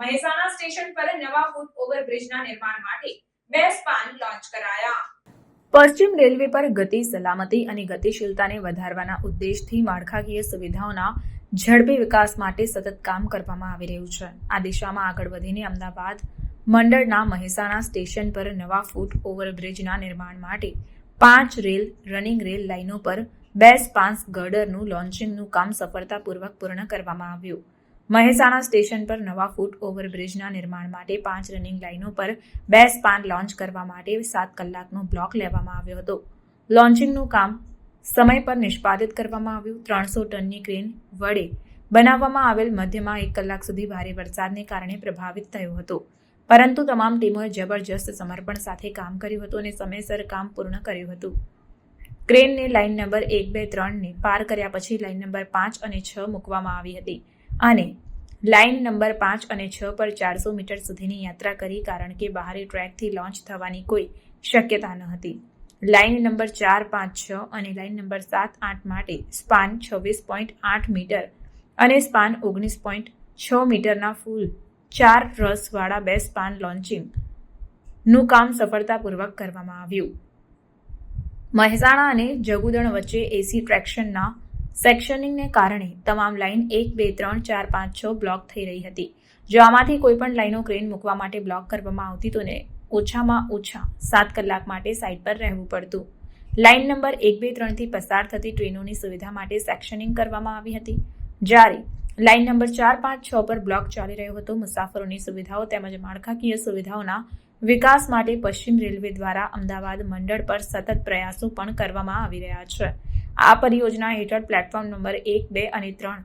Mehsana station પર નવા ફૂટ ઓવરબ્રિજના નિર્માણ માટે 2 સ્પાન લોન્ચ કરાયા. પશ્ચિમ રેલવે પર ગતિ, સલામતી અને ગતિશીલતાને વધારવાના ઉદ્દેશથી માળખાકીય સુવિધાઓના ઝડપી વિકાસ માટે સતત કામ કરવામાં આવી રહ્યું છે. આ દિશામાં આગળ વધીને અમદાવાદ મંડળના મહેસાણા સ્ટેશન પર નવા ફૂટ ઓવરબ્રિજના નિર્માણ માટે 5 રનિંગ રેલ લાઇનો પર 2 સ્પાન્સ ગર્ડરનું લોન્ચિંગનું કામ સફળતાપૂર્વક પૂર્ણ કરવામાં આવ્યું. મહેસાણા સ્ટેશન પર નવા ફૂટ ઓવરબ્રિજના નિર્માણ માટે 5 રનિંગ લાઇનો પર 2 સ્પાન લોન્ચ કરવા માટે 7 કલાકનો બ્લોક લેવામાં આવ્યો હતો. લોન્ચિંગનું કામ સમય પર નિષ્પાદિત કરવામાં આવ્યું. 300 ટનની ક્રેન વડે બનાવવામાં આવેલ મધ્યમાં 1 કલાક સુધી ભારે વરસાદને કારણે પ્રભાવિત થયો હતો, પરંતુ તમામ ટીમોએ જબરજસ્ત સમર્પણ સાથે કામ કર્યું હતું અને સમયસર કામ પૂર્ણ કર્યું હતું. ક્રેનને લાઇન નંબર 1, 2, 3ને પાર કર્યા પછી લાઇન નંબર 5 અને 6 મૂકવામાં આવી હતી અને લાઇન નંબર 5 અને 6 પર 400 મીટર સુધીની યાત્રા કરી, કારણ કે બહારી ટ્રેકથી લોન્ચ થવાની કોઈ શક્યતા ન હતી. લાઇન નંબર 4, 5, 6 અને લાઇન નંબર 7, 8 માટે સ્પાન 26.8 મીટર અને સ્પાન 19.6 મીટરના ફૂલ 4 રસવાળા 2 સ્પાન લોન્ચિંગનું કામ સફળતાપૂર્વક કરવામાં આવ્યું. મહેસાણા અને જગુદણ વચ્ચે એસી ટ્રેક્શનના સેક્શનિંગને કારણે તમામ લાઇન 1, 2, 3, 4, 5, 6 બ્લોક થઈ રહી હતી. જો આમાંથી કોઈપણ લાઇનો ક્રેન મૂકવા માટે બ્લોક કરવામાં આવતી તો ઓછામાં ઓછા 7 કલાક માટે સાઇટ પર રહેવું પડતું. લાઇન નંબર 1, 2, 3 થી પસાર થતી ટ્રેનોની સુવિધા માટે સેક્શનિંગ કરવામાં આવી હતી, જ્યારે લાઇન નંબર 4, 5, 6 પર બ્લોક ચાલી રહ્યો હતો. મુસાફરોની સુવિધાઓ તેમજ માળખાકીય સુવિધાઓના વિકાસ માટે પશ્ચિમ રેલવે દ્વારા અમદાવાદ મંડળ પર સતત પ્રયાસો પણ કરવામાં આવી રહ્યા છે. આ પરિયોજના હેઠળ પ્લેટફોર્મ નંબર 1, 2 અને 3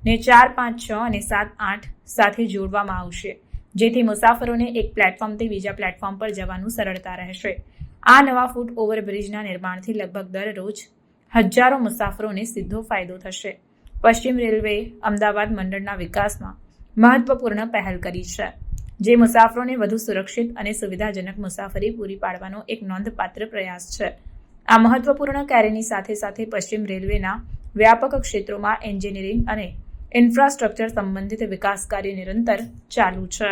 ને 4, 5, 6 અને 7, 8 સાથે જોડવામાં આવશે, જેથી મુસાફરોને એક પ્લેટફોર્મથી બીજા પ્લેટફોર્મ પર જવાનું સરળતા રહેશે. આ નવા ફૂટ ઓવરબ્રિજના નિર્માણથી લગભગ દરરોજ હજારો મુસાફરોને સીધો ફાયદો થશે. પશ્ચિમ રેલવેએ અમદાવાદ મંડળના વિકાસમાં મહત્વપૂર્ણ પહેલ કરી છે, જે મુસાફરોને વધુ સુરક્ષિત અને સુવિધાજનક મુસાફરી પૂરી પાડવાનો એક નોંધપાત્ર પ્રયાસ છે. આ મહત્વપૂર્ણ કાર્યની સાથે સાથે પશ્ચિમ રેલવેના વ્યાપક ક્ષેત્રોમાં એન્જિનિયરિંગ અને ઇન્ફ્રાસ્ટ્રક્ચર સંબંધિત વિકાસ કાર્ય નિરંતર ચાલુ છે.